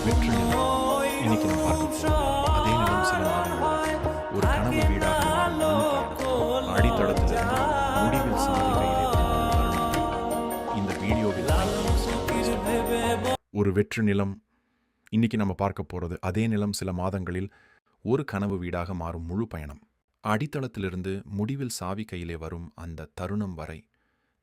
வெற்று நிலம். இன்னைக்கு நம்ம பார்க்க போறோம். அதே நிலம் சில மாதங்கள்ல ஒரு கனவு வீடாக மாறும் முழு பயணம். அடித்தளத்திலிருந்து முடிவில் சாவி கையிலே வரும் தருணம். இந்த வீடியோவில் ஒரு வெற்று நிலம். இன்னைக்கு நம்ம பார்க்க போறது அதே நிலம் சில மாதங்களில் ஒரு கனவு வீடாக மாறும் முழு பயணம். அடித்தளத்திலிருந்து முடிவில் சாவி கையிலே வரும் அந்த தருணம் வரை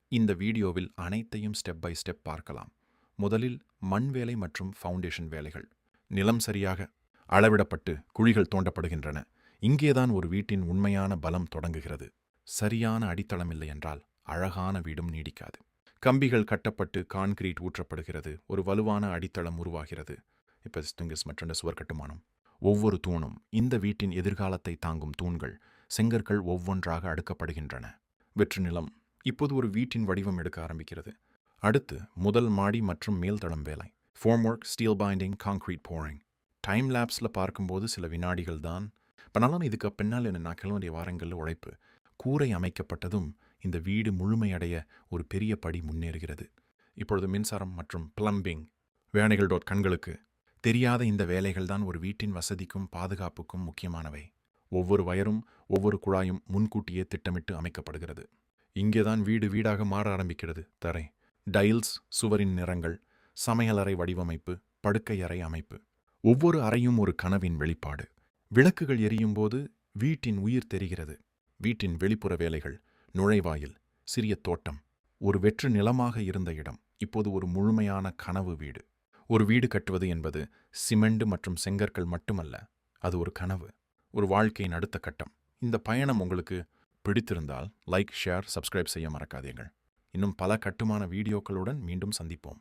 இந்த வீடியோவில் அனைத்தையும் ஸ்டெப் பை ஸ்டெப் பார்க்கலாம். முதலில் மண் வேலை மற்றும் ஃபவுண்டேஷன் வேலைகள். நிலம் சரியாக அளவிடப்பட்டு குழிகள் தோண்டப்படுகின்றன. இங்கேதான் ஒரு வீட்டின் உண்மையான பலம் தொடங்குகிறது. சரியான அடித்தளம் இல்லை என்றால் அழகான வீடும் நீடிக்காது. கம்பிகள் கட்டப்பட்டு கான்கிரீட் ஊற்றப்படுகிறது. ஒரு வலுவான அடித்தளம் உருவாகிறது. இப்போ மற்றொன்று சுவர் கட்டுமானம். ஒவ்வொரு தூணும் இந்த வீட்டின் எதிர்காலத்தை தாங்கும் தூண்கள். செங்கற்கள் ஒவ்வொன்றாக அடுக்கப்படுகின்றன. வெற்று நிலம் இப்போது ஒரு வீட்டின் வடிவம் எடுக்க ஆரம்பிக்கிறது. அடுத்து முதல் மாடி மற்றும் மேல்தளம் வேலை. Formwork, steel binding, concrete pouring. Time லேப்ஸில் பார்க்கும்போது சில வினாடிகள் தான். பண்ணாலும் இதுக்கு பின்னால் என்ன கிளம்பிய வாரங்களில் உழைப்பு. கூரை அமைக்கப்பட்டதும் இந்த வீடு முழுமையடைய ஒரு பெரிய படி முன்னேறுகிறது. இப்பொழுது மின்சாரம் மற்றும் பிளம்பிங் வேலைகள். கண்களுக்கு தெரியாத இந்த வேலைகள் தான் ஒரு வீட்டின் வசதிக்கும் பாதுகாப்புக்கும் முக்கியமானவை. ஒவ்வொரு வயரும் ஒவ்வொரு குழாயும் முன்கூட்டியே திட்டமிட்டு அமைக்கப்படுகிறது. இங்கேதான் வீடு வீடாக மாற ஆரம்பிக்கிறது. தரை, டைல்ஸ், சுவரின் நிறங்கள், சமையலறை வடிவமைப்பு, படுக்கை அறை அமைப்பு. ஒவ்வொரு அறையும் ஒரு கனவின் வெளிப்பாடு. விளக்குகள் எரியும் போது வீட்டின் உயிர் தெரிகிறது. வீட்டின் வெளிப்புற வேலைகள், நுழைவாயில், சிறிய தோட்டம். ஒரு வெற்று நிலமாக இருந்த இடம் இப்போது ஒரு முழுமையான கனவு வீடு. ஒரு வீடு கட்டுவது என்பது சிமெண்ட் மற்றும் செங்கற்கள் மட்டுமல்ல, அது ஒரு கனவு, ஒரு வாழ்க்கையின் அடுத்த கட்டம். இந்த பயணம் உங்களுக்கு பிடித்திருந்தால் லைக், ஷேர், சப்ஸ்கிரைப் செய்ய மறக்காதீர்கள். இன்னும் பல கட்டுமான வீடியோக்களுடன் மீண்டும் சந்திப்போம்.